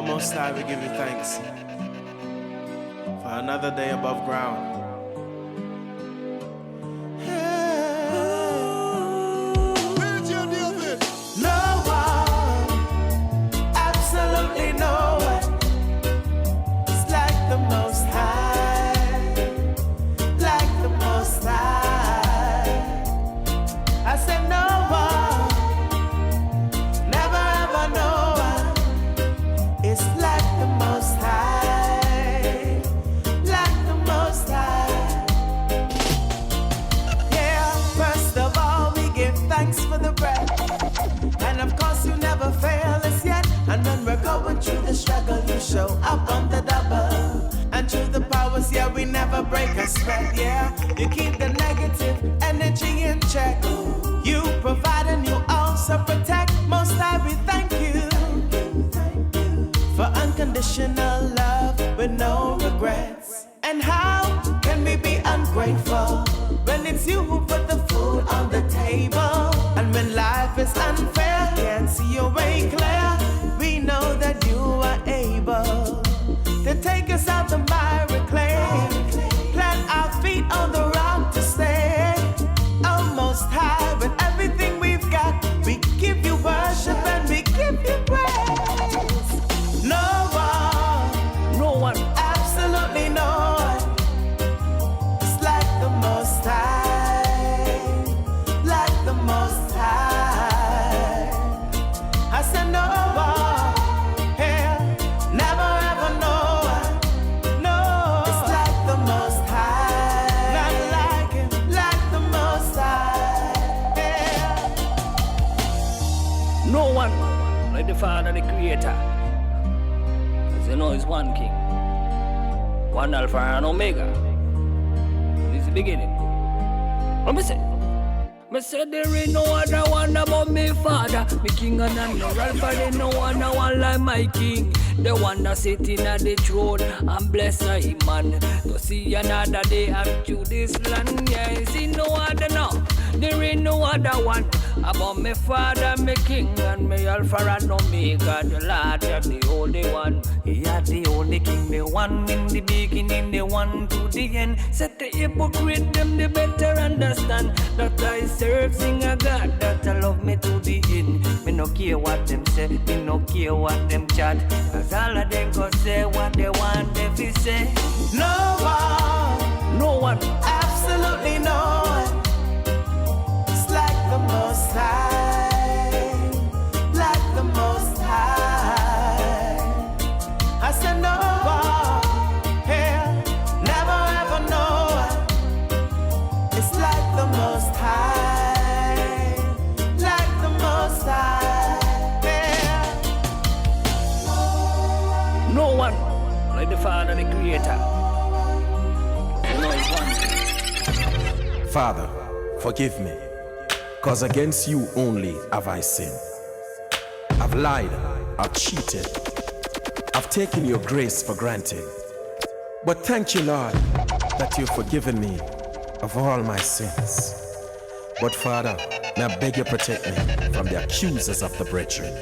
Most High, we give you thanks for another day above ground. No one, absolutely no one, it's like the Most High, like the Most High. I said no one, never ever no one, it's like the Most High, like the Most High. Yeah, first of all we give thanks for the breath. And of course you never fail us yet. And when we're going through the struggle, you show up on the double. And through the powers, yeah, we never break a sweat, yeah. You keep the negative energy in check. You provide and you also protect. Most High, we thank you for unconditional love with no regrets. And how can we be ungrateful when it's you who put the food on the table? And when life is unfair, can't see your way clear, we know that you are able to take us out the miry clay, plant our feet on the rock to stay. Oh, Most High, with everything we've got, we give you worship and we give you praise. No one, absolutely no one, it's like the Most High, like the Most High. I said no one, yeah, never ever no one, no, it's like the Most High, not like him, like the Most High, yeah. No one like the Father, the Creator. Cause you know He's one King, one Alpha and Omega. He's the beginning. Let me say there ain't no other one above me Father, me King and no Alpha, there no one like my King. The one that sitting at the throne and bless him man to see another day and to this land. Yeah, see no other now. There ain't no other one above me Father, me King and me Alpha and Omega, the Lord and the Holy One. He are the only King, the one in the beginning, the one to the end. Set the hypocrite them the better understand that I serve, sing a God that I love me to the end. Me no care what them say, me no care what them chat, cause all of them go say what they want if they say. No one, absolutely no one, it's like the Most High, like the Most High. I said no one, yeah, never ever no one, it's like the Most High, like the Most High, yeah. No one like the Father, the Creator. You know He's one. Father, forgive me, cause against you only have I sinned. I've lied, I've cheated, I've taken your grace for granted. But thank you, Lord, that you've forgiven me of all my sins. But Father, may I beg you protect me from the accusers of the brethren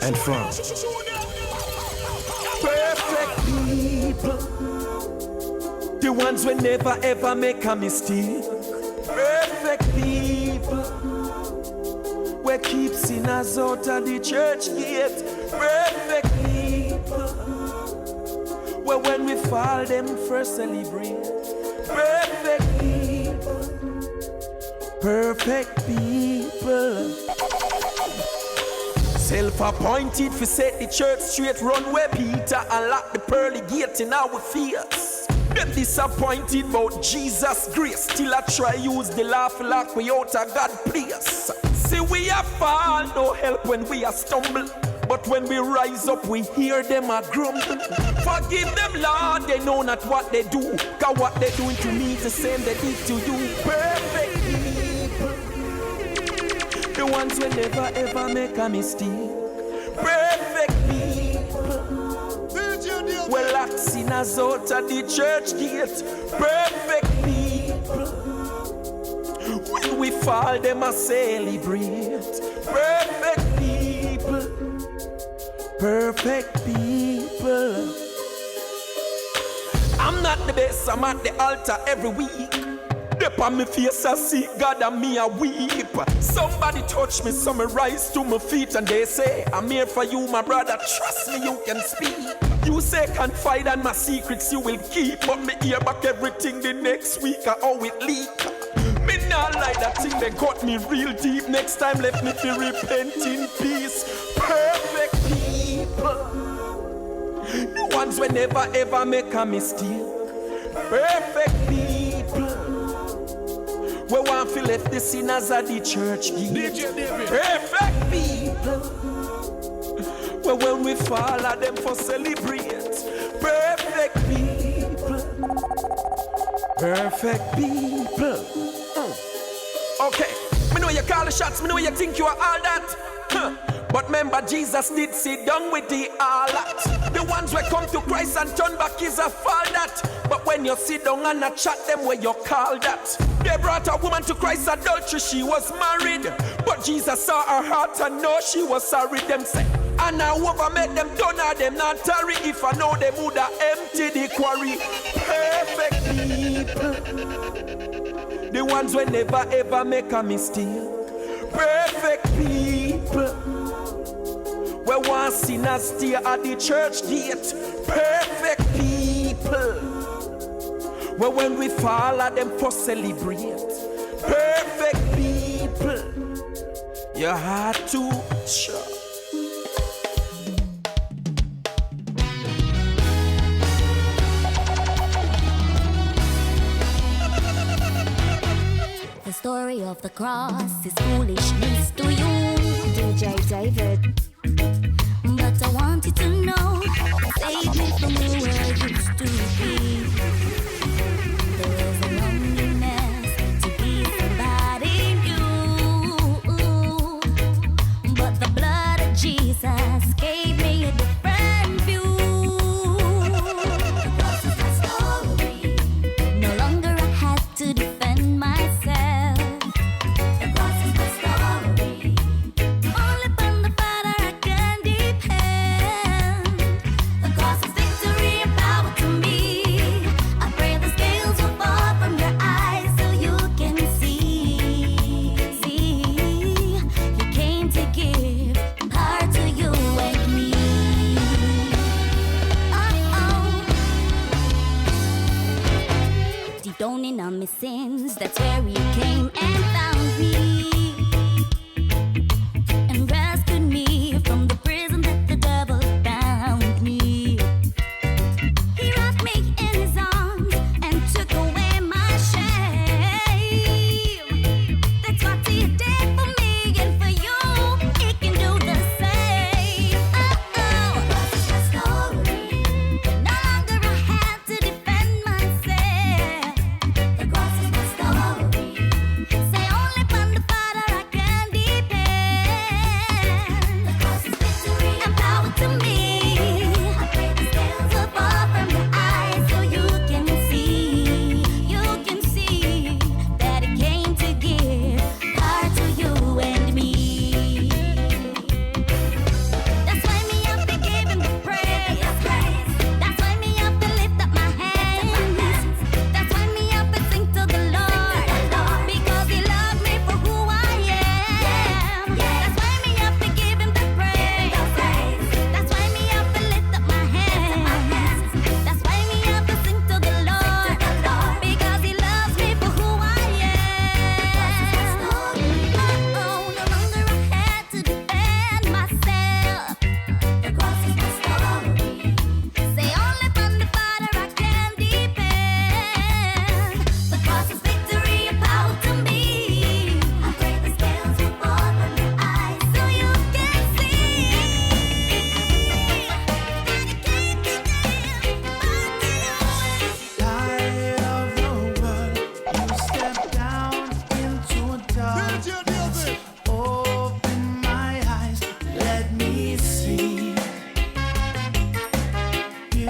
and from perfect people, the ones who never ever make a mistake. Perfect people, we keep sinners out of the church gate. Perfect people, where when we fall them first celebrate. Perfect people, perfect people, self-appointed for set the church straight, run where Peter and lock the pearly gate in our fears. Them disappointed about Jesus' grace, still I try use the laugh like we out of God place. See we are fall, no help when we are stumble, but when we rise up we hear them a grumble. Forgive them, Lord, they know not what they do, cause what they doing to me the same they did to you. Perfect people, the ones who never ever make a mistake. Perfect people, well lock sinners out of the church gate. Perfect people, when we fall them a celebrate. Perfect people, perfect people. I'm not the best, I'm at the altar every week. Dip on my face, I see God and me a weep. Somebody touch me, so me rise to my feet and they say, I'm here for you, my brother, trust me, you can speak. You say confide in my secrets you will keep, but me hear back everything the next week, how it leak. Me not like that thing, they got me real deep. Next time let me feel repent in peace. Perfect people, the ones we never ever make a mistake. Perfect people, we want to left the sinners at the church gate. Perfect people, well, when we fall at them for celebrate. Perfect people, perfect people. Okay, me know you call the shots, me know you think you are all that. But remember, Jesus did sit down with the all that. The ones who come to Christ and turn back is a fall that. But when you sit down and a chat them where you call that. They brought a woman to Christ adultery, she was married. But Jesus saw her heart and know she was sorry. Them say, and now whoever made them done or them not tarry. If I know them would have empty the quarry. Perfect people, the ones who never ever make a mistake. Perfect people, we want sinners stay at the church gate. Perfect people, well, when we fall at them for celebrate. Perfect people, your heart to show. The story of the cross is foolishness to you, DJ David. But I want you to know, save me from where I used to be. There is a loneliness to be somebody new. But the blood of Jesus gave me a different view. The cross is my story. No longer I had to defend myself. The cross is my story. Only upon the Father I can depend. The cross is victory and power to me. I pray the scales will fall from your eyes so you can see. You came to give power to you and me. Deep down in all my sins, that's where you came and found me. And rescued me from the prison that the devil bound me. He wrapped me in his arms and took away my shame. That's what he did for me, and for you, he can do the same. The cross is my story. No longer I have to defend myself. The cross is my story. Say only upon the Father I can depend. The cross is victory and power to me. I pray the scales will fall from your eyes so you can see that it came to give power to you and me. That's why me up to give him the praise. That's why me up to lift up my hands. That's why me up to sing to the Lord, because he loved me for who I am. That's why me up to give him the praise. That's why me up to lift up my hands. That's why me up to sing to the Lord, because he loves me for who I am. No longer I had to defend myself. The cross is my story. Say only from the Father I can depend. The cross is victory and power to me. I pray the scales will fall from your eyes so you can see that it came to give power to you. Light of the world, you step down into darkness. Open my eyes, let me see you.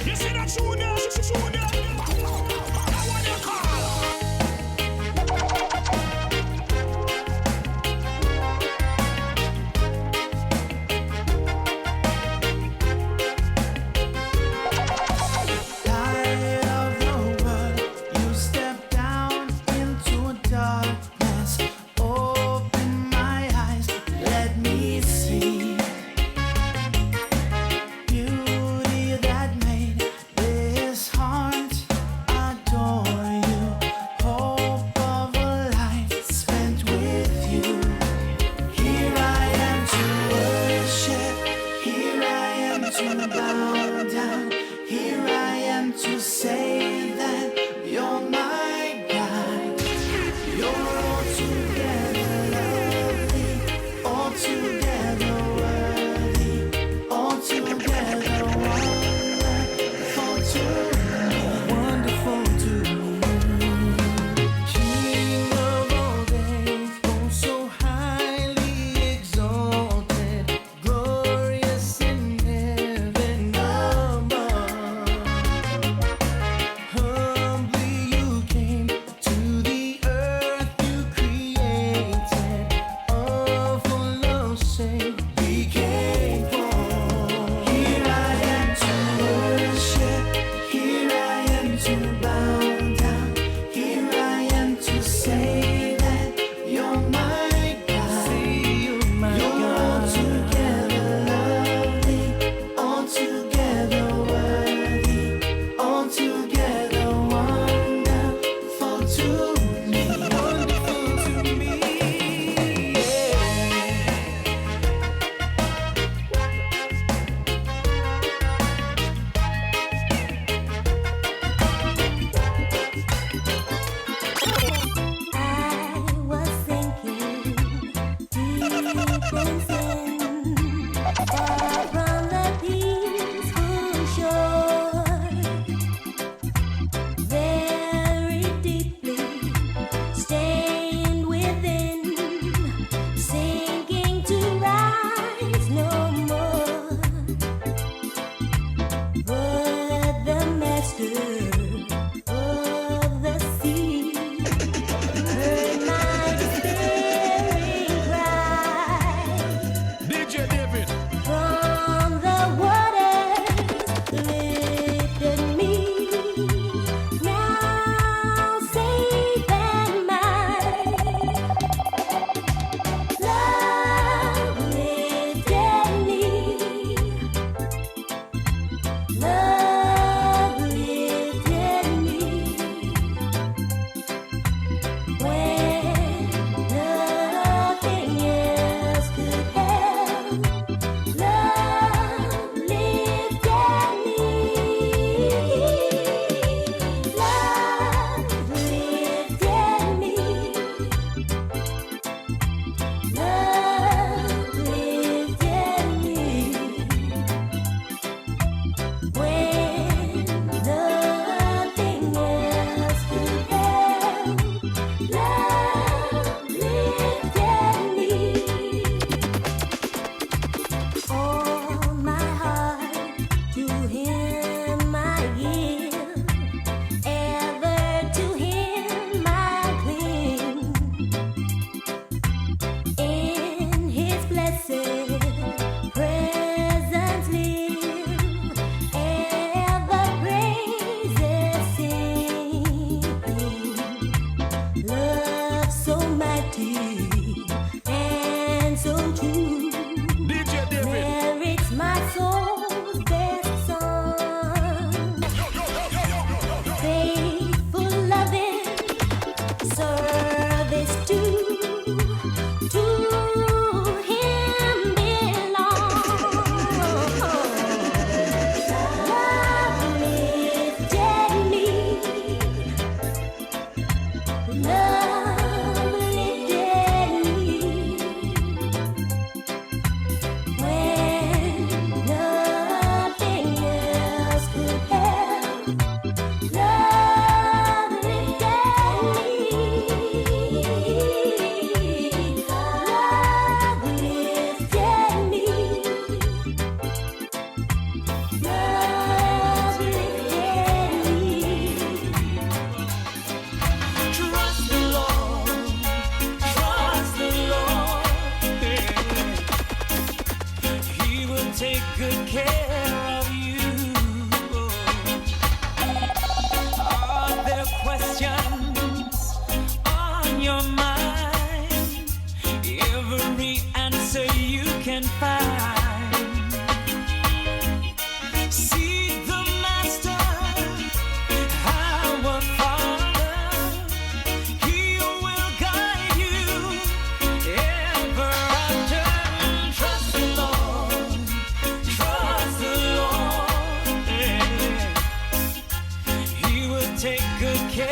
You see that shoe there?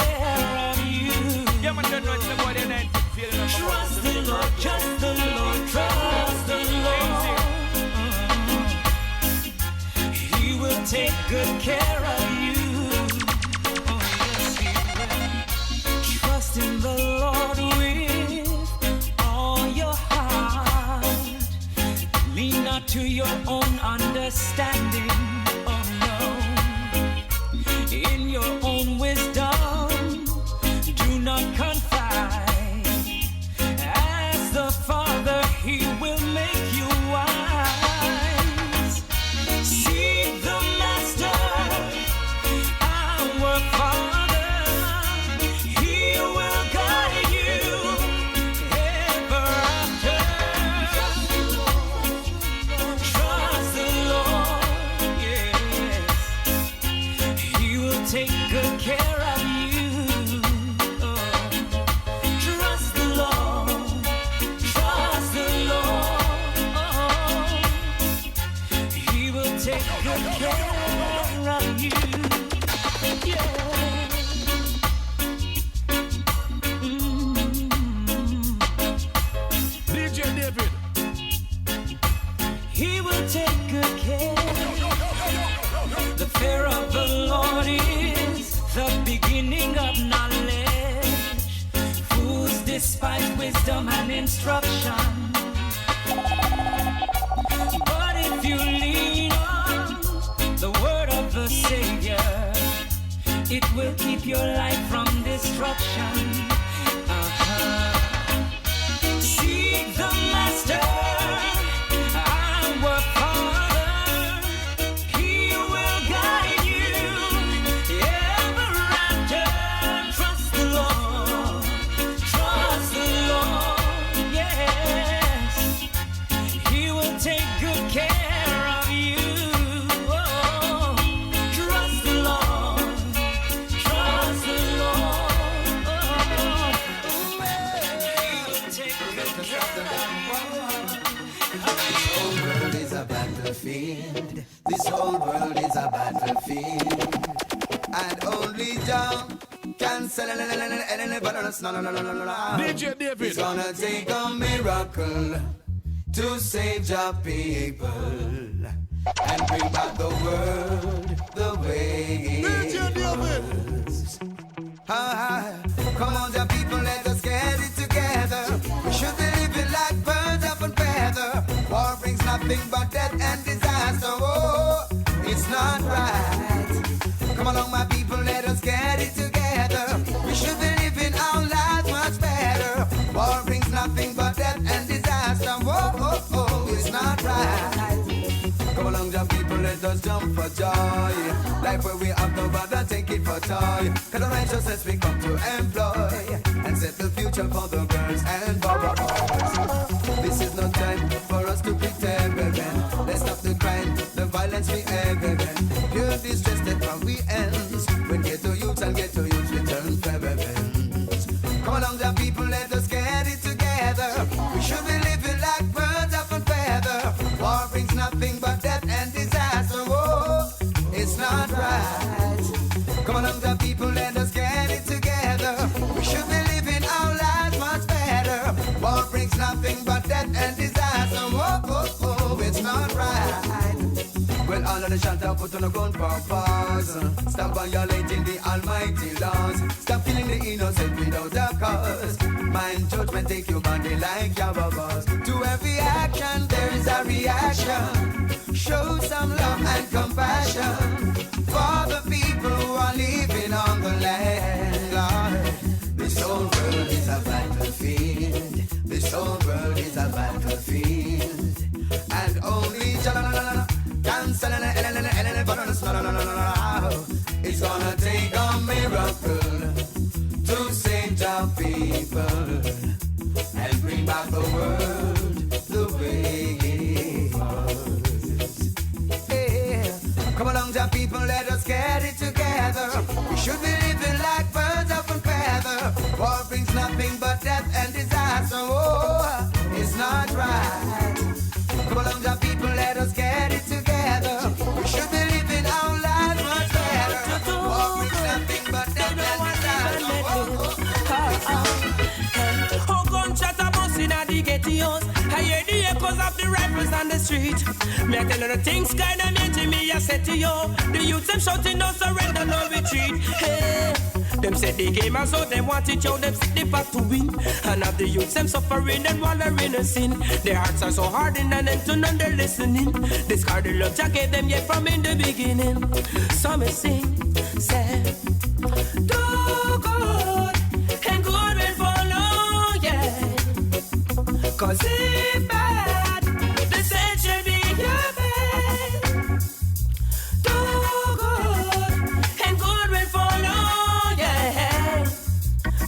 care of you. Yeah, man, don't know it's the body and Trust the Lord, trust the Lord, trust the Lord. He will take good care of you. Oh, yes, He will. Trust in the Lord with all your heart. Lean not to your own understanding. Oh no. In your own wisdom, do not confide. As the Father, He will make you wise. Seek the Master, our Father. He will guide you ever after. Trust the Lord, yes. He will take good care of you. Oh. Trust the Lord, trust the Lord. Oh. He will take good care of you. Yeah. DJ David. He will take good care. The fear of the Lord is the beginning of knowledge. Fools despise wisdom and instruction. But if you lean on the word of the Savior, it will keep your life from destruction. Seek the Master, our Father. He will guide you ever after. Trust the Lord, trust the Lord, yes. He will take good care of you. Oh, trust the Lord, trust the Lord. Oh, He will take good care of This whole world is a battlefield. This whole world is a battlefield. And only Jah can DJ David. It's gonna take a miracle to save Jah people and bring back the world the way it was. Come on, Jah people, let us get it together. We should be living like birds of a feather. War brings nothing but death and disaster. Oh, it's not right. Come along, my people, let us get it together. We should be living our lives much better. War brings nothing but death and disaster. Oh, oh, oh, it's not right. Come along, Jah people, let us jump for joy. Life where we have no bother, take it for toy. Cause the righteousness we come to employ and set the future for the girls and boys. This is no time for us to pretend, brethren. Let's stop the crime, the violence we evident. Pure distress that from we ends. When ghetto youths and ghetto youths return parents. Come along, Jah people, let us get it together. We should be living like birds of a feather. War brings nothing but death and disaster. Oh, it's not right. Come along, Jah people, let us get it together. We should be living our lives much better. War brings nothing but death and disaster. Oh, oh, oh, it's not right. Well, all of the shots are put on a gun for pause. Stop violating the almighty laws. Stop killing the innocent without a cause. Mind judgment take your body like Java boss. To every action there is a reaction. Show some love and compassion for the people who are living on the land, Lord. This whole world is a battlefield. This whole world is a battlefield. And only it's gonna take a miracle to save our people and bring back the world the way it was. Yeah. Come along, Jah people, let us get it together. We should be living like birds of a feather. War brings nothing but death and disaster. Oh, it's not right. Come along, Jah people, let us get it together. We should be living our lives much better. War brings nothing but death and disaster. of the rappers on the street. Me I tell you the things kinda mean to me, I said to you. The youths them shouting no surrender, no retreat. Hey, them said the game as so them want it, yo, them sick the path to win. And of the youths them suffering and wallowing in sin. Their hearts are so hardened and them to none they're listening. Discard the love Jah gave them yet from in the beginning. Some sing, say, do good and good will follow, yeah. Cause if bad, the said should be your bed. Do good and good will follow, yeah.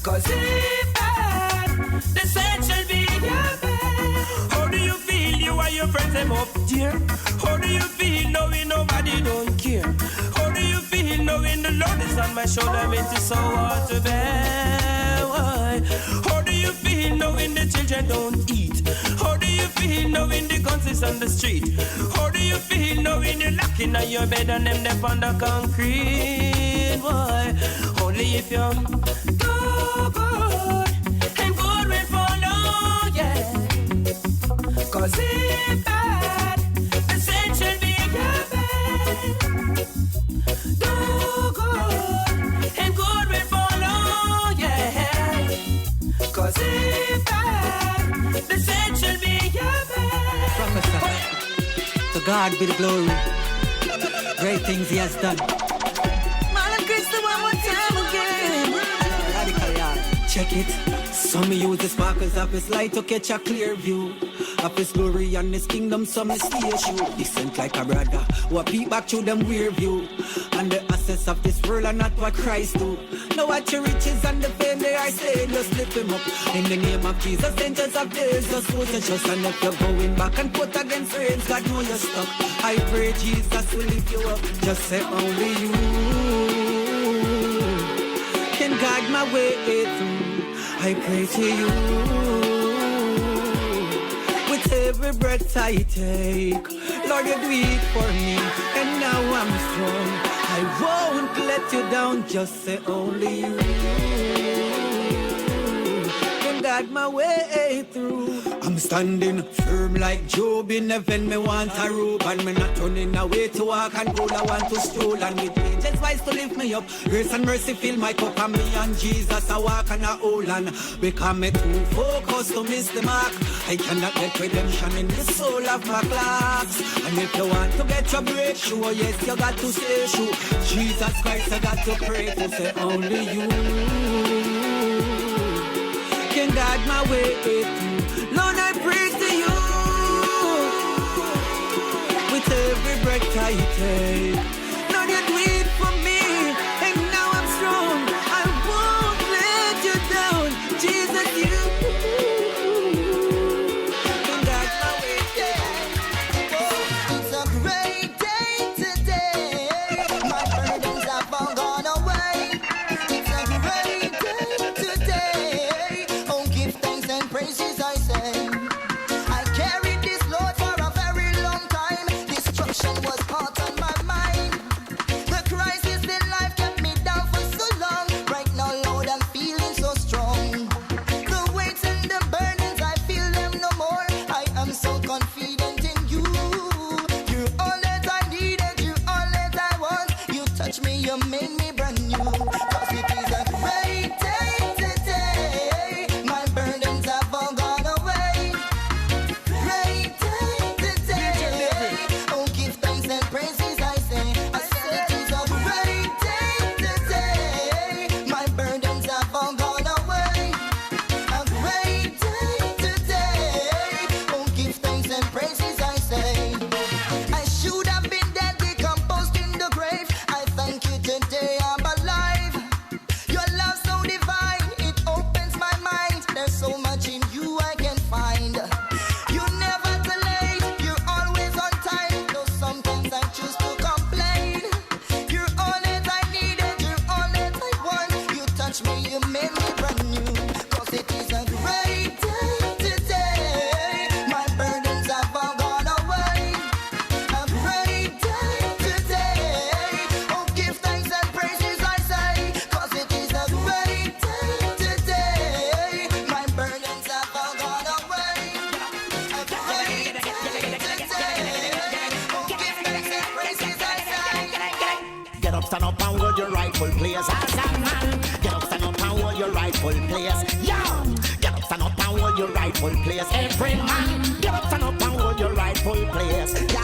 Cause if bad, the said should be your bed. How do you feel? You and your friends them up there. How do you feel knowing nobody don't care? How do you feel knowing the Lord is on my shoulder, meant to so hard to bear? Why? How do you feel knowing the children don't eat? How do you feel knowing the guns is on the street? How do you feel knowing you're locking on your bed and them up on the concrete? Why? Only if you do good and good will follow, yeah. Cause if bad, the sin should be your bed. Do good and good will follow, yeah. Cause if bad, the sin should be your bed. From the sun, to God be the glory. Great things He has done. Marlon Christy one more time again. Radical yard. Check it. Some use the sparkles of His light to catch a clear view of His glory and His kingdom. Some stay shoe, decent like a brother who a peep back to them rear view. And the assets of this world are not what Christ do. Now what your riches and the fame they are saying, just lift Him up in the name of Jesus. Angels of days just put the trust, and if you're going back and put against friends, God know you're stuck. I pray Jesus will lift you up. Just say only you can guide my way through. I pray to you with every breath I take. Lord, you do it for me, and now I'm strong. I won't let you down, just say only you can guide my way through. I'm standing firm like Job in heaven. Me want a robe and me not turning away to walk and go. I want to stroll and with angels wise to lift me up. Grace and mercy fill my cup, and me and Jesus I walk and I hold on. Because me too focused to miss the mark. I cannot get redemption in the soul of my clocks. And if you want to get your breakthrough, yes, you got to say true. Jesus Christ, I got to pray to say only you can guide my way through. Lord, I pray to you with every breath I take. Lord, you do it for me, and now I'm strong. I won't let you down. Jesus, you can guide my way through. It's a great day today. My burdens have all gone away. It's a great day today. Oh, give thanks and praises, I say. I carried this load for a very long time. Destruction was caught on my mind. The crisis in life kept me down for so long. Right now, Lord, I'm feeling so strong. The weights and the burdens, I feel them no more. I am so confident in you. You're all that I needed, you're all that I want. You touch me, you made me brand new. 'Cause it is a great day today. My burdens have all gone away. Great day today. Oh, give thanks and praises, I say. I said it is a great day today. My burdens have all gone away. A great day today. Oh, give thanks and praises, I say. I should have been dead, decomposed in the grave. I thank you today I'm alive. Your love so divine, it opens my mind. There's so much in you I can find. You never too late, you're always on time. Though sometimes I choose to complain. You're all that I needed, you're all that I want. You touch me, you made me brand new. 'Cause it is a great day today. My burdens have all gone away. A great day today. Oh, give thanks and praises, I say. 'Cause it is a great day today. My burdens have all gone away. A great day hold your rightful place as a man. Get up, stand up and hold your rightful place. Yo, get up, stand up and hold your rightful place. Every man, get up, stand up and hold your rightful place. Yo,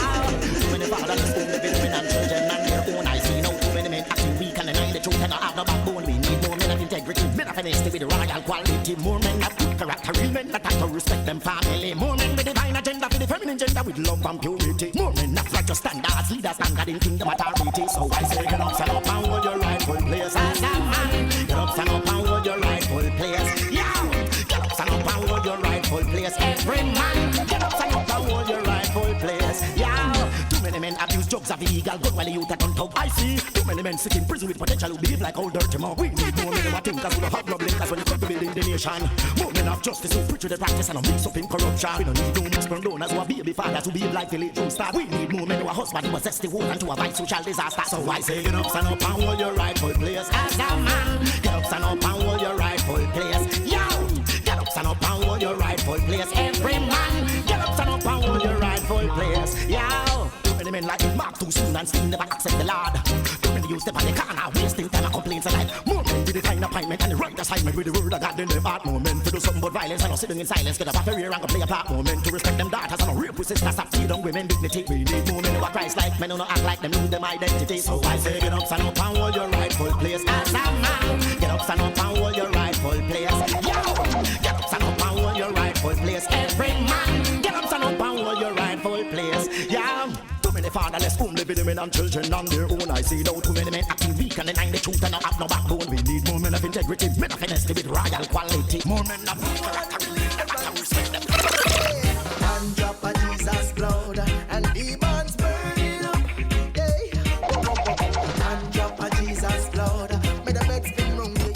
too many fathers school living women and children and their own. I see now too many men acting weak and denying the truth and not have no backbone. We need more men of integrity, men of honesty with royal quality. More men of good character, real men that have to respect them family. More men with divine agenda for the feminine gender with love and purity. More men of righteous standards, leaders standard in kingdom authority. So I say get up, stand up and hold your rightful place as a man. Get up, stand up and hold your rightful place. Yeah, get up, stand up and hold your rightful place. Every man, get up, stand up and hold your rightful place. Yeah, too many men abuse drugs of illegal good while the youth are on top. I see too many men sick in prison with potential who behave like old dirty mom. We need more men who are thinkers who don't have no blinkers when it comes to building the nation. More men of justice who preach to the practice and don't mix up in corruption. We don't need no more sperm donors who are baby fathers who behave like village don't start. We need more men who are husbands who possess the world and to avoid social disaster. So I say get up, stand up and hold your rightful place as a man. Get up, stand up and hold your rightful place. Yo, get up, stand up and hold your rightful place. Every man, get up, stand up and hold your rightful place. Yo, too many men like Mark too soon and still never accept the Lord. Too many you step on the corner wasting time and complaints alike. More men with the kind appointment and the right assignment with the word of God in their heart. More men to do something but violence and not sitting in silence. Get up off a rear and go play a part. More men to respect them daughters and not rape with sisters. Stop feed on women dignity. We need more men who are Christ-like, men who don't act like them lose them identity. So I say get up, stand up and hold your rightful place as a man. Get up, stand up and hold your rightful place. Yo, get up, stand up and hold your rightful place. Every man, get up, stand up and hold your rightful place. Yeah. Too many fatherless home living women and children on their own. I see now too many men acting weak and denying the truth and not have no backbone. We need more men of integrity, men of honesty with royal quality. More men of character, respect them. One drop of Jesus' blood and demons burning up. Yeah. One drop of Jesus' blood, may the bed spin round the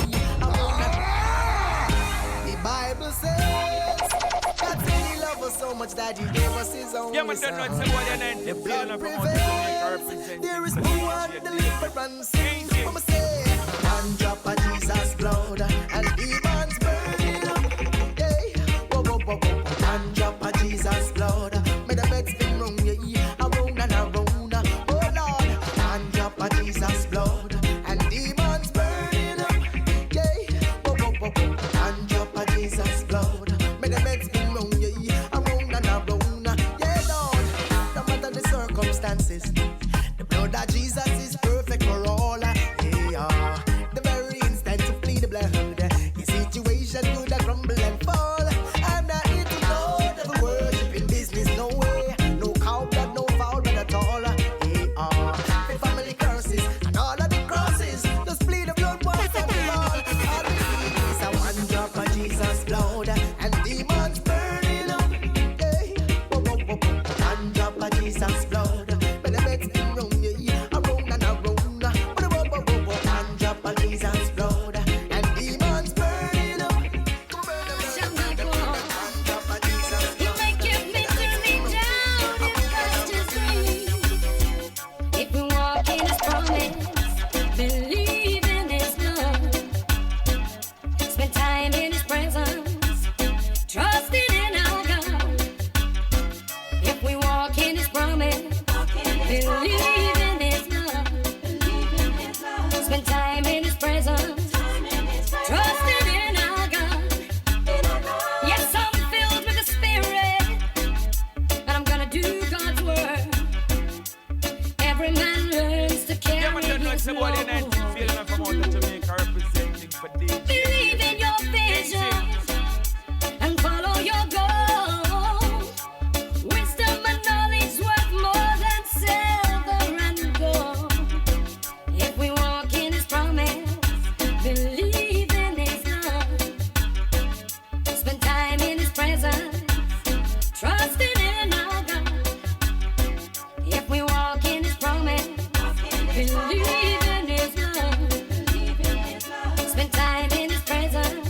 The Bible says God said He loved us so much that He gave us His own Yeah, man, don't know it's the body and The blood prevails. There is power and deliverance. I'ma say, one drop of Jesus' blood and demons burning up. Yeah. Whoa, whoa, whoa, whoa. One drop of Jesus' blood, may the bed spin round, yeah, around and around. Oh Lord, one drop of Jesus' blood and demons burning up. Yeah. Whoa, whoa, whoa, whoa. One drop of Jesus' blood, may the bed spin round, yeah, around and around. Circumstances. The blood of Jesus is perfect for all. Yeah. The very instant to plead the blood, your situation could crumble and fall. I'm not here to know that the worship in business, no way. No cow blood, no foul blood at all. Yeah. The family curses and all of the crosses. Just plead the blood once and for all. All we need is a one drop of Jesus' blood and demons burning up. Yeah. Whoa, whoa, whoa, whoa. One drop of Jesus' blood. Believe in your vision and follow your goal. Wisdom and knowledge worth more than silver and gold. If we walk in His promise, believe in His love, spend time in His presence, trusting in our God. If we walk in His promise, believe in His love, spend time in His presence.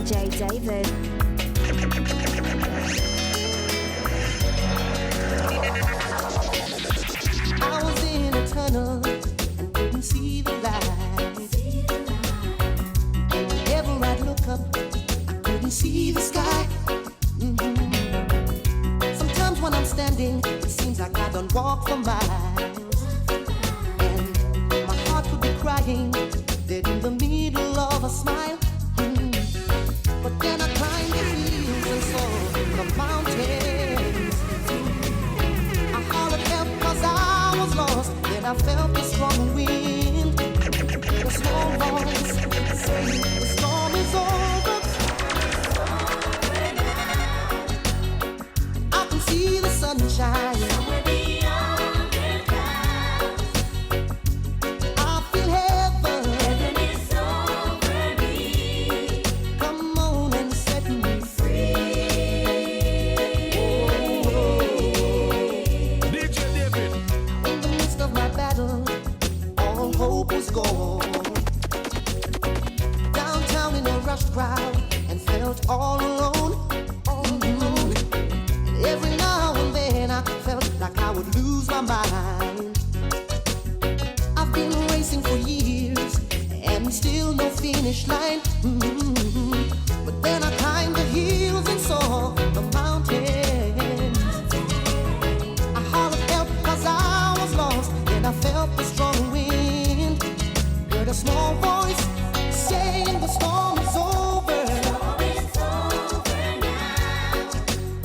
DJ David. I was in a tunnel and couldn't see the light. Whenever I'd look up, I couldn't see the sky. Sometimes when I'm standing, it seems like I don't walk for miles. And my heart could be crying, dead in the middle of a smile. But then I climbed the hills and saw the mountains. I hollered help 'cause I was lost. Then I felt the strong wind, the small voice saying the storm is over. I can see the sunshine. I feel heaven. Heaven is over me. Come on and set me free. DJ David. In the midst of my battle, all hope was gone. Downtown in a rush crowd and felt all alone. All alone. And every now and then I felt like I would lose my mind. I've been racing for years and still no finish line. But then I climbed the hills and saw the mountains. I hollered help 'cause I was lost. Then I felt the strong wind. Heard a small voice saying the storm is over.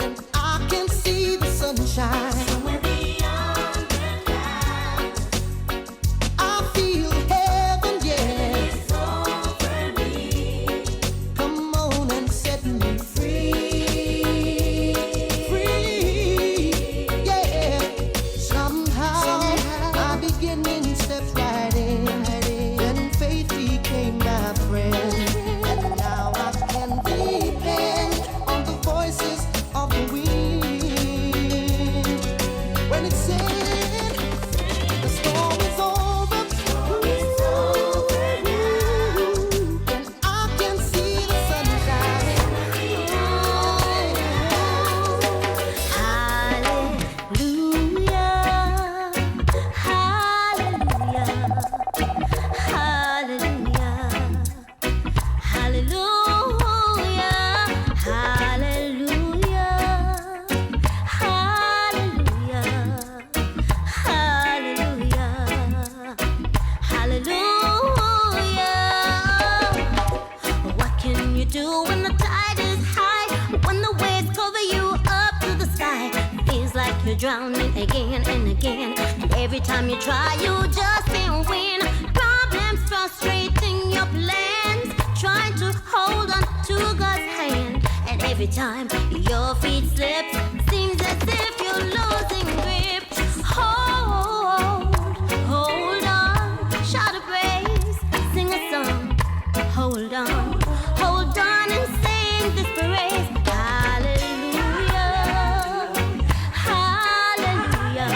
And I can see the sunshine. I feel heaven, yeah. Come on and set me free. Free, yeah. Somehow I begin in steps right in. Then faith became my friend. And now I can depend on the voices of the wind. When it said the storm is over, and I can see the sunshine. What can you do when the tide is high? When the waves cover you up to the sky? Feels like you're drowning again and again. And every time you try, you just can't win. Problems frustrating your plans. Trying to hold on to God's hand. And every time your feet slip, seems as if you're losing grip. Hold on, shout a praise, sing a song. Hold on and sing this praise. Hallelujah, hallelujah,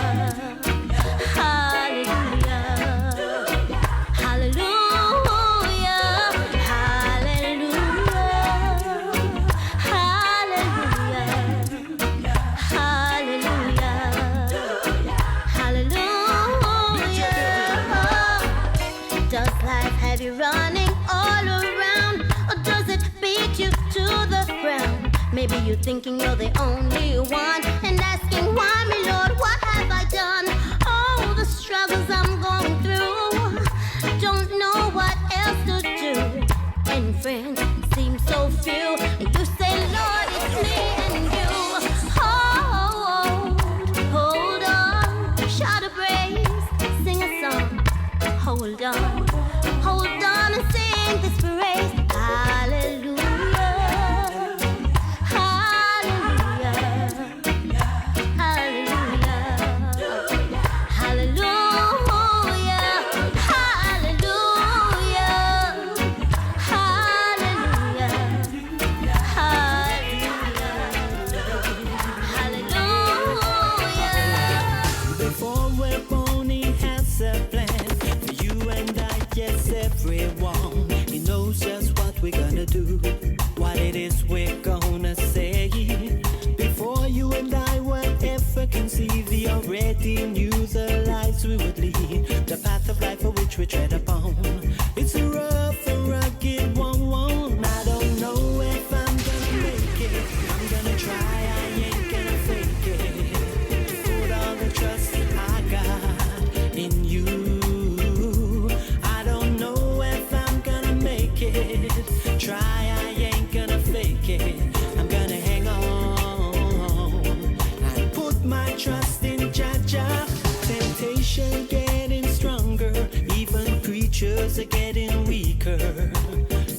hallelujah, hallelujah, hallelujah, hallelujah, hallelujah, hallelujah. Does life have you running all around, or does it beat you to the ground? Maybe you're thinking you're the only one, and asking why, me Lord, what have I done? All the struggles I'm going through, don't know what else to do. And friends seem so few, and you say, Lord, it's me and you. Hold on, shout a praise, sing a song. Hold on and sing this praise. Hallelujah, hallelujah, hallelujah, hallelujah, hallelujah, hallelujah, hallelujah. Before we're born, he has a plan for you and I, yes, everyone. He knows just what we're gonna do, what this we're gonna say. Before you and I were ever conceived, we already knew the lives we would lead, the path of life for which we tread upon. It's a rough and rugged one. I don't know if I'm gonna make it. I'm gonna try, I ain't gonna fake it. Put all the trust I got in you. I don't know if I'm gonna make it. Try, I ain't gonna fake it. I'm gonna hang on and put my trust in Jah-Jah. Temptation getting stronger, even creatures are getting weaker.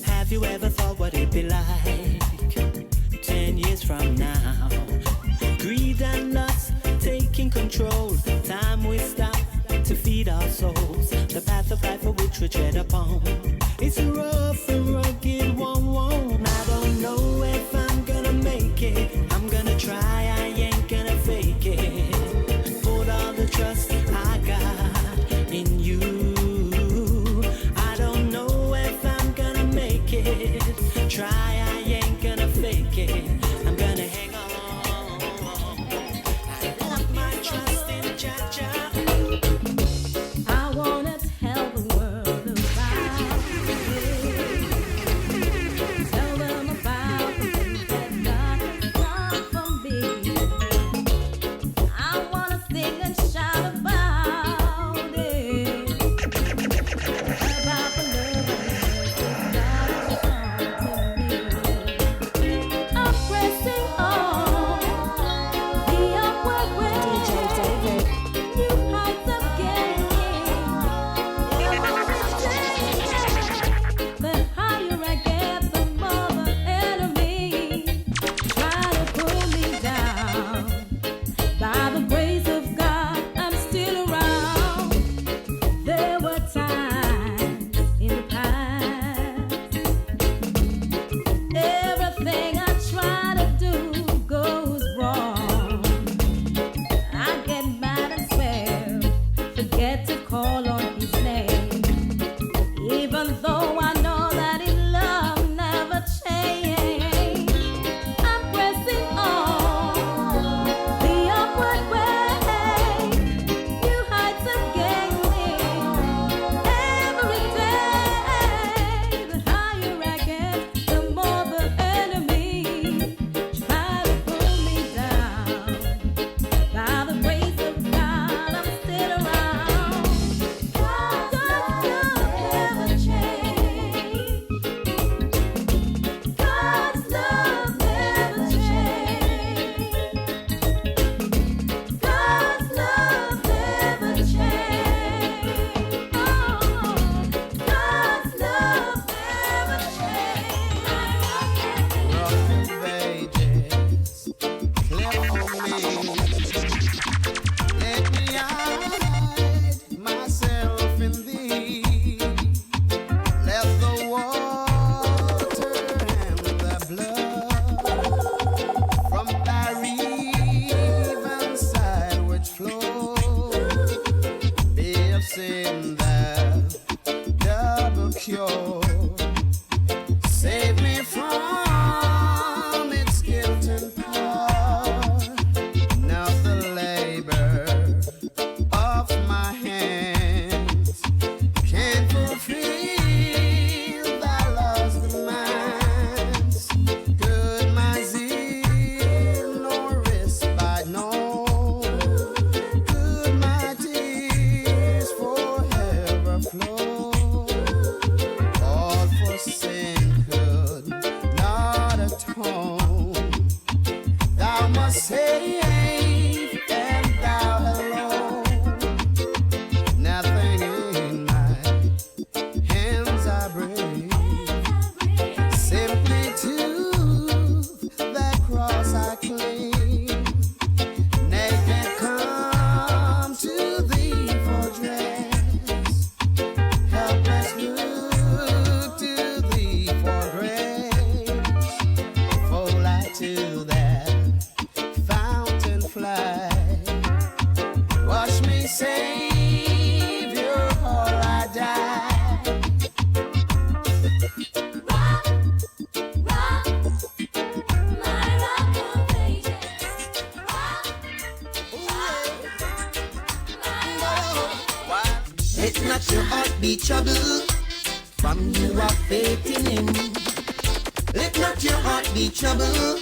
Have you ever thought what it'd be like 10 years from now? Greed and lust taking control. Time we stop to feed our souls. The path of life for which we tread upon. It's a rough and rugged one. I don't know if I'm gonna make it. I'm gonna try, I ain't gonna fake it. Put all the trust I got in you. I don't know if I'm gonna make it. Try, I ain't gonna fake it. I'm gonna hang on. I put my trust in Jah-Jah. I wanna tell the world about you. Tell them about the things that God has done for me. I wanna sing and shout about it. About the love that God has shown to me. I'm pressing on the upward way. DJ David. New heights of gaining. The higher I get, the more the enemy try to pull me down. By the grace of God, I'm still around. There were times in the past, everything I try to do goes wrong. I get mad and swear, forget to call on his name. Even though I know that his love never changed, I'm pressing on the upward way. New heights of gaining every day. The higher I get, the more the enemy try to pull me down. By the grace of God, I'm still around. God's love never changed. God's love never changed. God's love never changed. Oh, God's love never Let me hide myself in thee. Let the water and the blood from thy riven side which flow be of sin the double cure. Save me from its guilt and power. Now the labor of my hands can fulfill thy love's demands. Could my zeal nor respite know? Could my tears forever flow? All for sin could not atone. Thou must save, and thou alone. Nothing in my hands I bring, simply to that cross I cling. Naked come to thee for dress, helpless look to thee for grace. For light to that fountain fly. Wash me, Savior, or I die. rock, rock, Let not your heart be troubled, from you have faith in him. Let not your heart be troubled,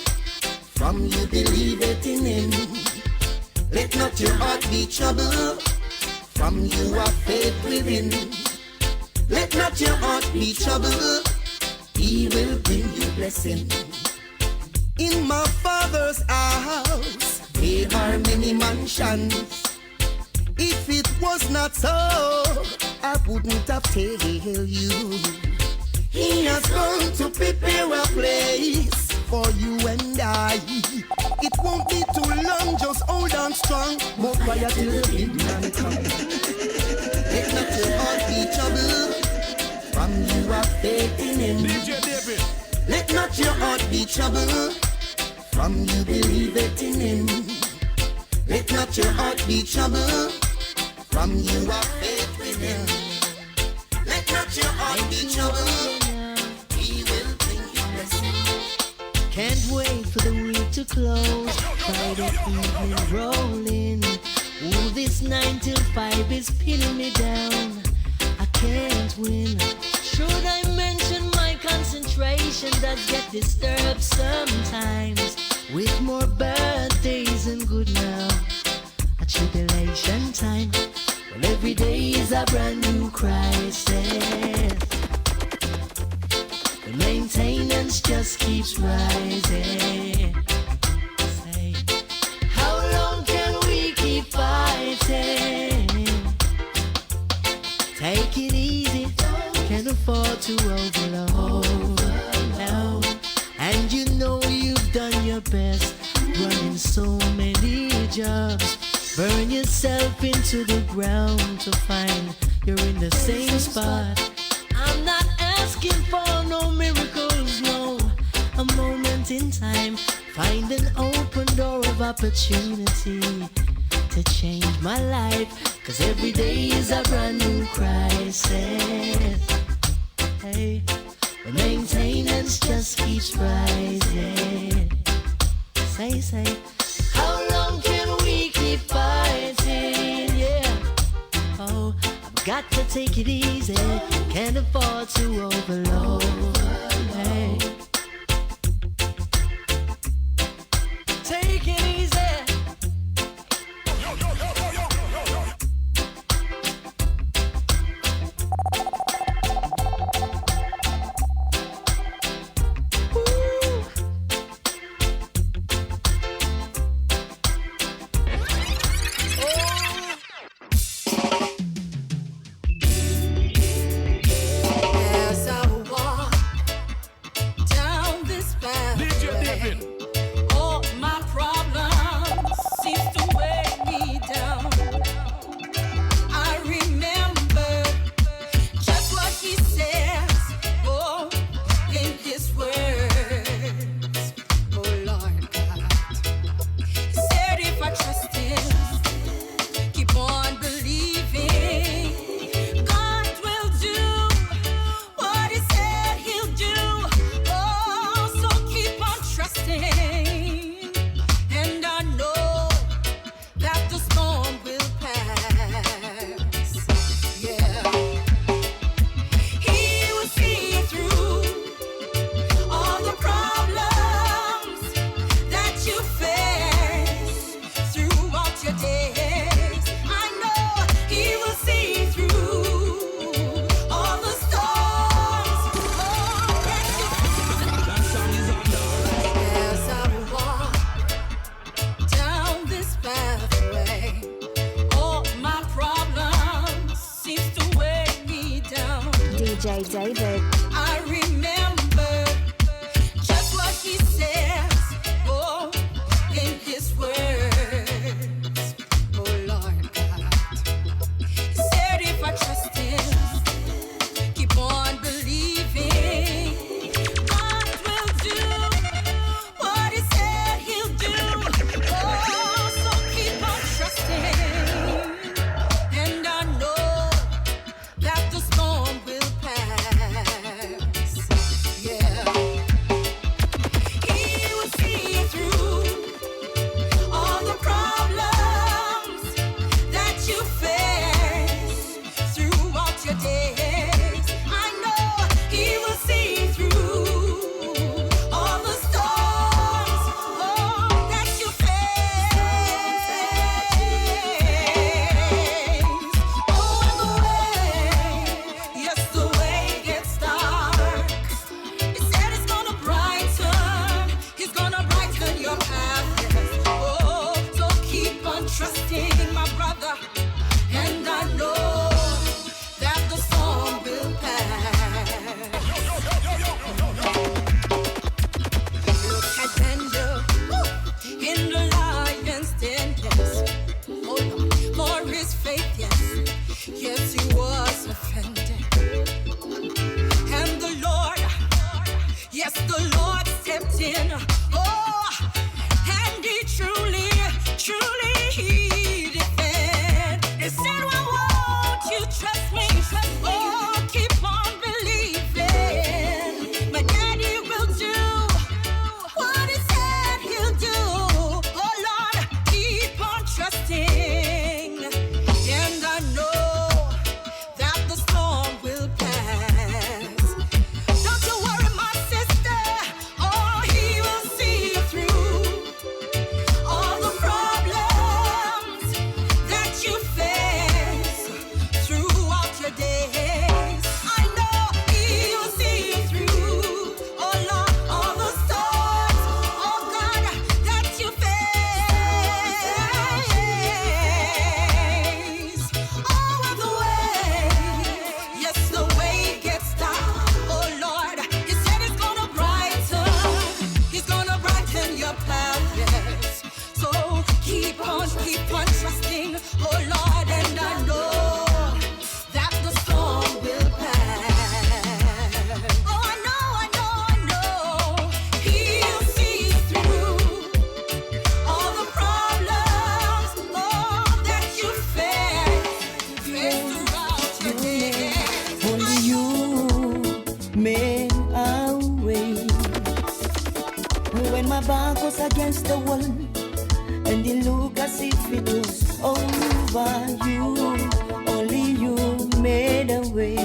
from you believe it in him. Let not your heart be troubled, from you have faith within. Let not your heart be troubled, he will bring you blessing. In my Father's house there are many mansions. If it was not so, I wouldn't have told you. He has gone to prepare a place for you and I. It won't be too long, just hold on strong. More quiet till the big man comes. Let not your heart be troubled, from you have faith in him. DJ David. Let not your heart be troubled, from you believe it in him. Let not your heart be troubled, from you have faith with him. Let not your heart be troubled, he will bring you blessing. Can't wait for the week to close, Friday evening rolling. Ooh, this 9 till 5 is pinning me down. I can't win. Should I mention my concentration does get disturbed sometimes, with more birthdays and good now, a tribulation time. Well, every day is a brand new crisis. The maintenance just keeps rising. Say, how long can we keep fighting? Take it easy, can't afford to overload now. And you know you've done your best, running so many jobs. Burn yourself into the ground to find you're in the same spot. I'm not asking for no miracles, no. A moment in time, find an open door of opportunity to change my life, 'cause every day is a brand new crisis. Hey, the maintenance just keeps rising. Say, how long can we keep fighting? Yeah. Oh, I've got to take it easy, can't afford to overload. Hey, take it easy. DJ David. I remember just what he says, oh, in his words, oh Lord God. He said if I trust him, keep on believing, God will do what he said he'll do. Oh, so keep on trusting, and I know that the storm will pass. was against the wall, and it looked as if it was over. You, only you made a way,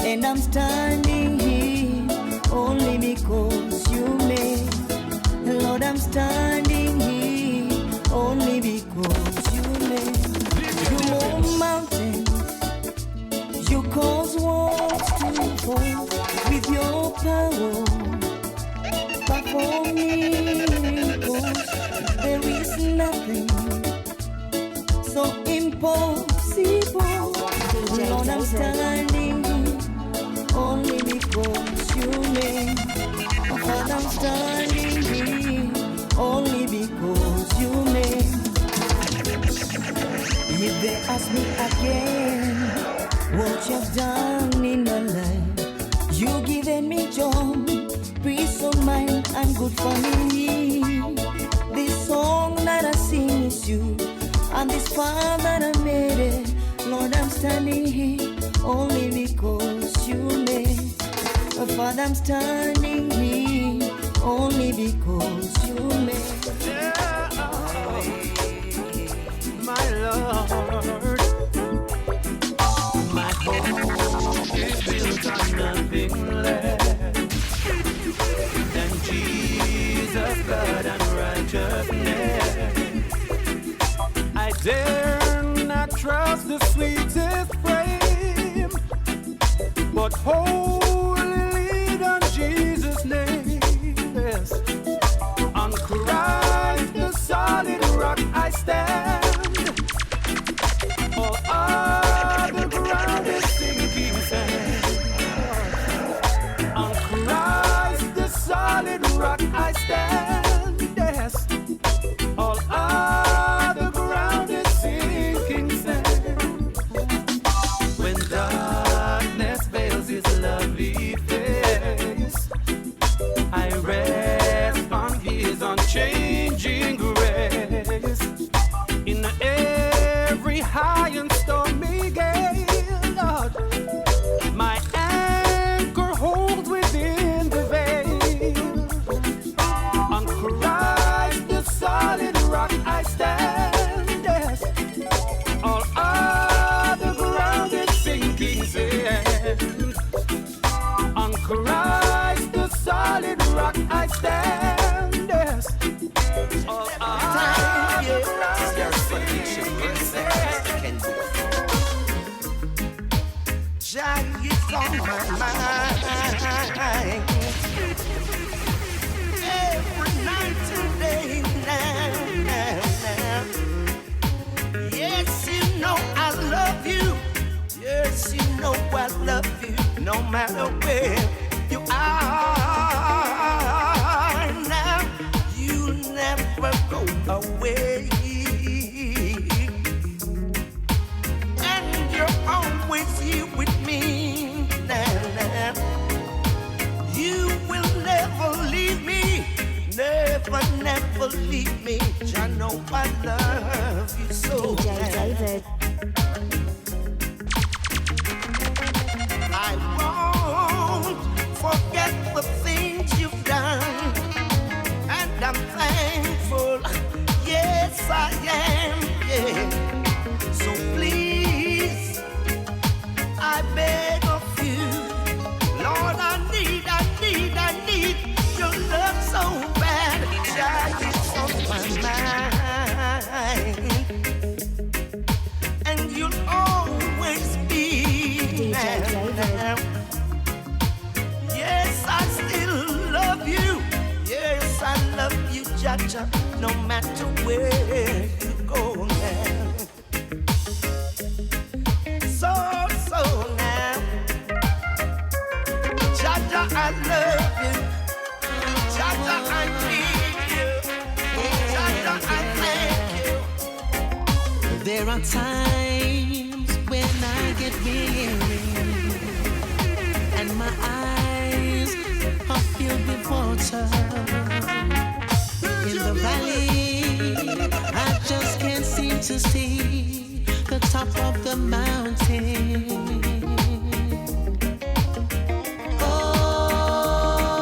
and I'm standing here only because you made. Lord, I'm standing here only because you made. You move mountains, you cause walls to fall with your power. Perform miracles. There is nothing so impossible. Lord, I'm standing here only because you made. Lord, I'm standing here only because you made. If they ask me again what you've done in my life, you given me joy, peace of mind and good family. This song that I sing is you, and this part that I made it. Lord, I'm standing here only because you made. Father, I'm standing here only because you made. My Lord, my hope is built on nothing less than Jesus' blood and righteousness. I dare not trust the sweetest frame, but wholly lead on Jesus' name. Yes. On Christ, the solid rock, I stand. All other ground is sinking sand. On Christ, the solid rock, I stand. Yes. All other ground is sinking sand. When darkness veils his lovely face, I rest on his unchanging grace. In every high and stormy gale, Lord, my anchor holds within the veil. On Christ, the solid rock, I stand. Yes. All other ground is sinking sand. On Christ, the solid rock, I stand. Yes. All other ground is sinking sand. Jah is on my mind every night and day now. Yes, you know I love you. Yes, you know I love you. No matter where you are now, you never go away. And you're always here with me now. You will never leave me. Never, never leave me. I know I love you so. DJ David. I won't forget the things you've done, and I'm thankful. Yes, I am. Yeah. So please, I beg of you, Lord, I need your love so bad. Jah is on my mind, and you'll always be there. Yes, I still love you. Yes, I love you, Jah, no matter where you go now. So now, Jah, I love you. Jah, I need you. Jah, I thank you. There are times when I get weary and my eyes are filled with water. In the valley, I just can't seem to see the top of the mountain.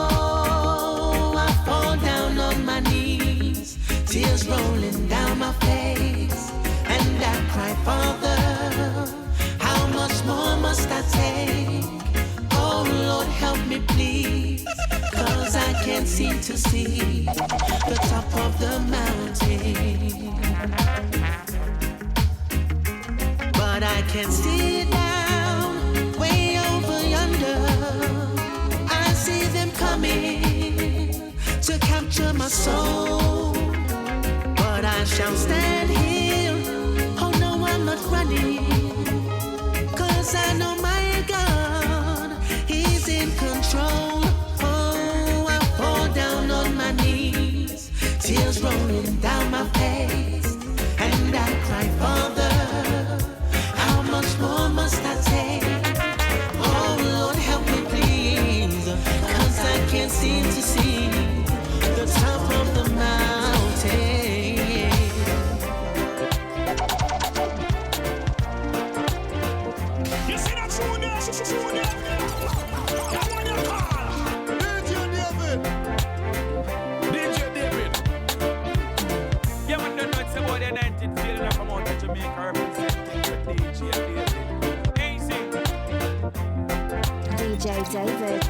Oh, I fall but I can see it down way over yonder. I see them coming to capture my soul, but I shall stand here. Oh no, I'm not running, 'cause I know my God, He's in control. Oh, I fall down on my knees, tears rolling down my face, and I cry, Father, how much more must I take? Oh Lord, help me please, 'cause I can't seem to see the top of the mountain. You see that tune there? That one you call DJ David. DJ David. Yeah, man, don't know it's about the 19th feeling of come out of Jamaica representing with DJ David. Easy. DJ David.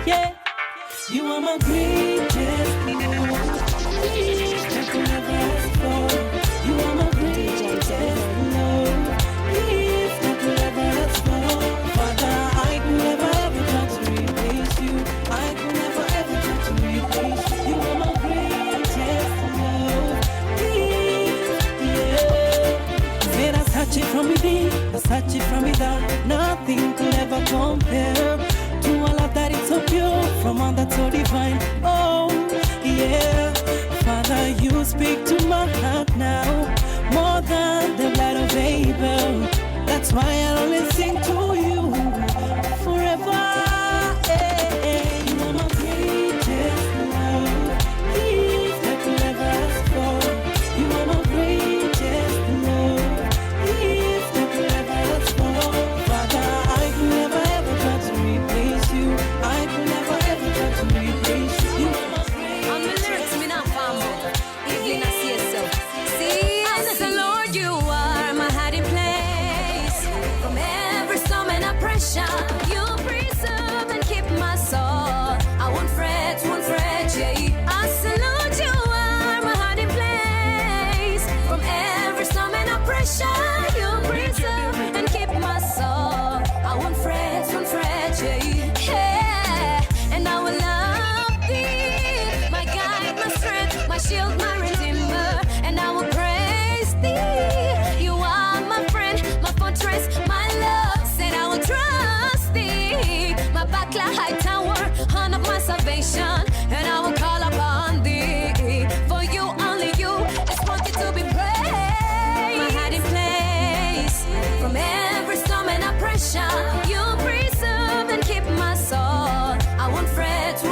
Yeah, you are my greatest love. Please, that you never ask for. You are my greatest love. Please, that you never ask for. Father, I could never ever try to replace you. I could never ever try to replace you. You are my greatest love. Please, yeah. Said I touch it from within, I touch it from without. Nothing could ever compare to all of that. It's so pure, from all that's so divine. Oh, yeah. Father, you speak to my heart now, more than the blood of Abel. That's why I'll only sing to you forever. You are my greatest love. Please, that you never ask for. You are my greatest love. Please, that you never ask for. Father, I could never ever try to replace you. I could never ever try to replace you. You are my On the lyrics, me not farm out. Evelyn, I see yourself. See, I said, Lord, you are my hiding place. From every storm and oppression, you preserve and keep my soul. I won't fret, yeah. I said, Lord, you are my hiding place. From every storm and oppression, you preserve and keep my soul. I won't fret, yeah. And I will love thee, my guide, my strength, my shield, my redeemer, and I will praise thee. You are my friend, my fortress, my love. Said I will trust thee, my backla high tower, horn of my salvation, and I will call upon thee. For you, only you, is worthy to be praised. My hiding place, from every storm and oppression, you preserve and keep my soul. I won't fret,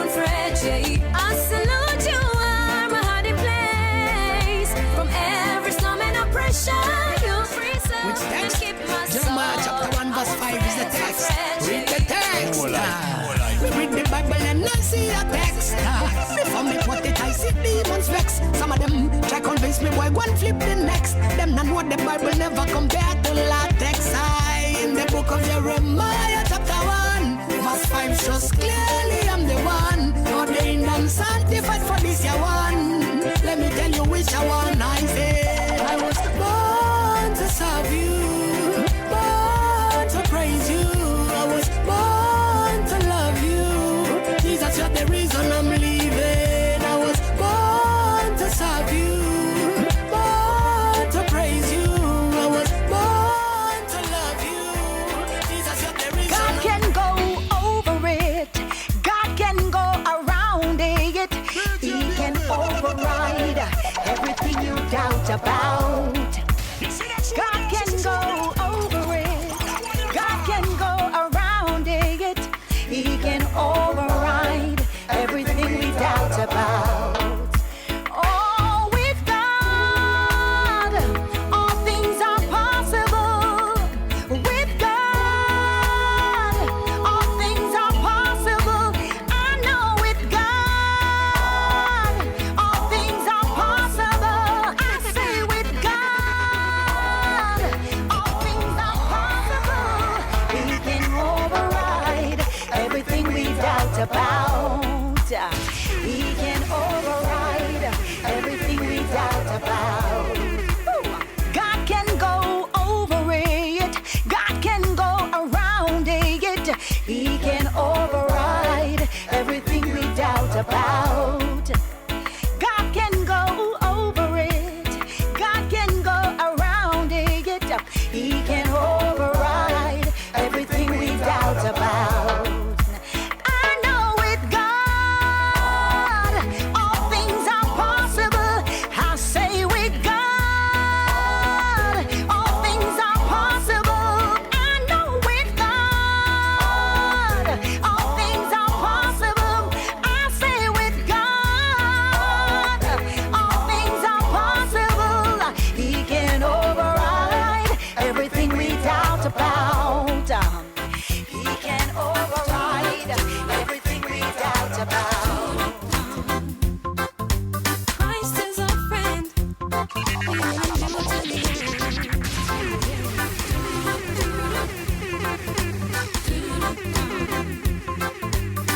yeah. I salute you are my hiding place. From every storm and oppression, you preserve and keep my soul. Jeremiah chapter 1 verse 5 is the text. Read the text. We read the Bible and I see a text. Before me put it, I see demons vex. Some of them try convince me boy, one flip the next. Them not know the Bible never compare to latex. I in the book of Jeremiah chapter 1 verse 5 shows clearly I'm the one. Ordained and sanctified for this year one. Let me tell you which one I say. I was born to serve you, born to praise you. I was born to love you. Jesus, you're the reason I'm leaving. I was born to serve you, born to praise you. I was born to love you. Jesus, you're the reason. God can go over it. God can go around it. He can override everything you doubt about. God can go over it. God can go around it. He can override everything we doubt about. Oh, with God, all things are possible. With God, all things are possible. I know with God, about. God can go over it. God can go around it. He can override everything we doubt about. I know with God, all things are possible. I say with God, all things are possible. I know with God, all things are possible. I say with God, all things are possible. He can override everything we doubt about. He can override everything we doubt about. Christ is our friend. We will endure to the end.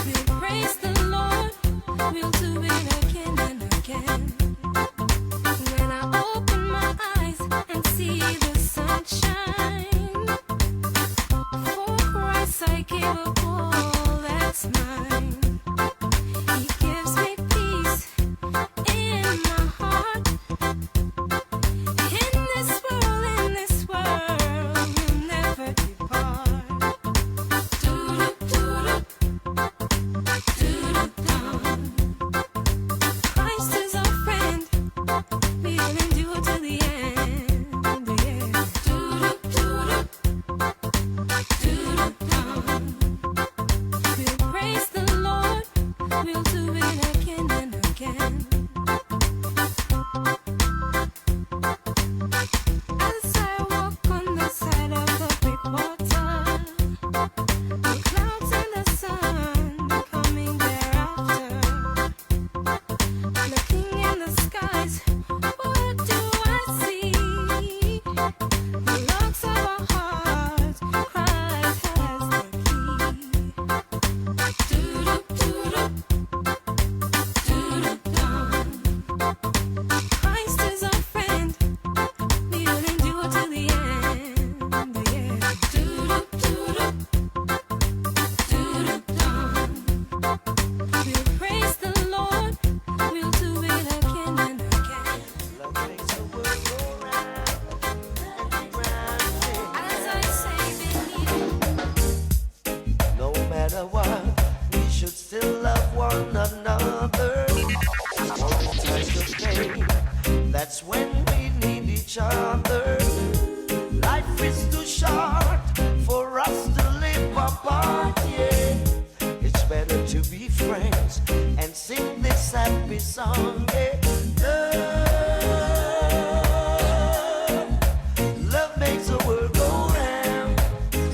We'll praise the Lord. We'll do it again and again. When I open my eyes and see the sunshine, for Christ I give up all that's mine. He gives me peace in my heart. In this world, he'll never depart. Christ is our friend. We'll endure to the end. We'll praise the Lord. We'll do it again and again. As I walk on the side of the big water, the clouds and the sun coming thereafter. Looking in the skies, what do I see? The locks of our hearts, Christ has the key. Christ is our friend. We'll endure to the end. We'll praise the Lord. We'll do it again and again. As I say, No matter what, we should still love one another. All times of pain, that's when we need each other. Life is too short for us to live apart, yeah. It's better to be friends and sing this happy song, yeah. Love makes the world go round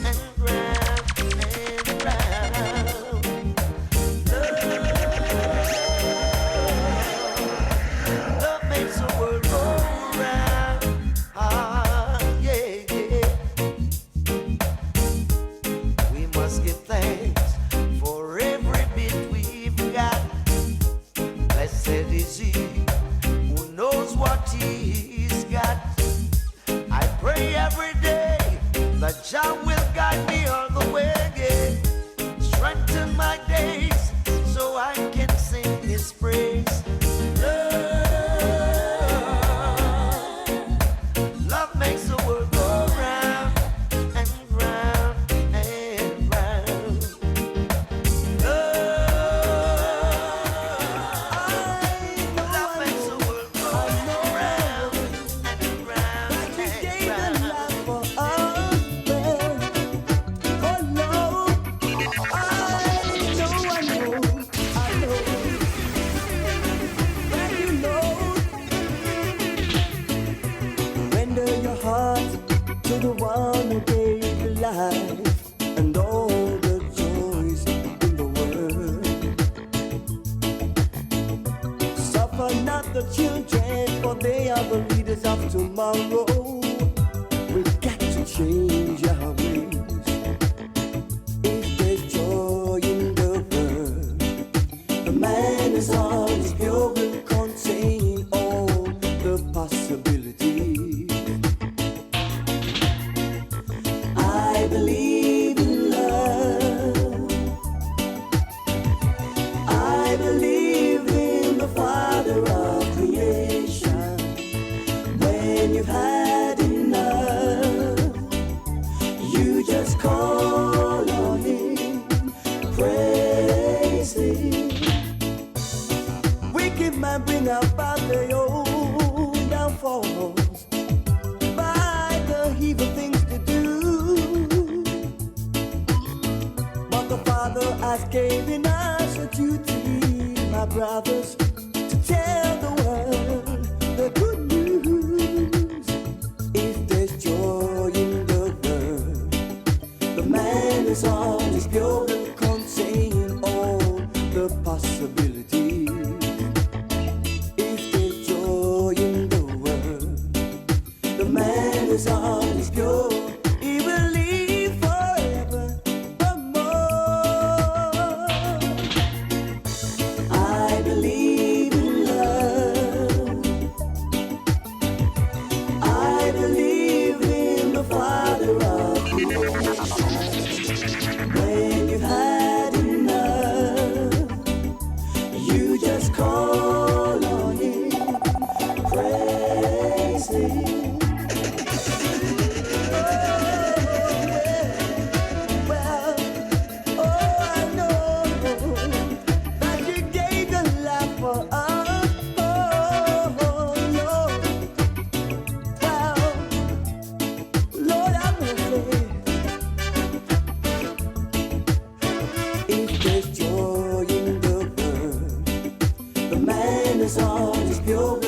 and round and round. Love makes the world go round. Yeah, yeah. We must give thanks for every bit we've got. Blessed is he who knows what he's got. I pray every day that Jah will guide me all the way, yeah. Strengthen my days so I can sing his praise. Love makes the world go round and round and round. Love makes the world go round and round and Render your heart to the one who gave you life and all the joys in the world. Suffer not the children, for they are the leaders of tomorrow. We've got to change our ways. If there's joy in the world, the man is on his pure will contain all the possibilities. I believe in love. I believe believe man bring about their own downfalls by the evil things to do. But the Father has given us a duty, my brothers, to tell the world the good news. If there's joy in the world, the man is on his pure, contain all the possibility. If there's joy in the world, the man is on his pure, he will live forever. I believe in love. I believe in the Father of creation. When you've had enough, you just call on Him, praise Him. Well, oh, I know that you gave your life for us. Oh, Lord. Well, Lord, I mercy. If there's joy in the world, the man is on his pure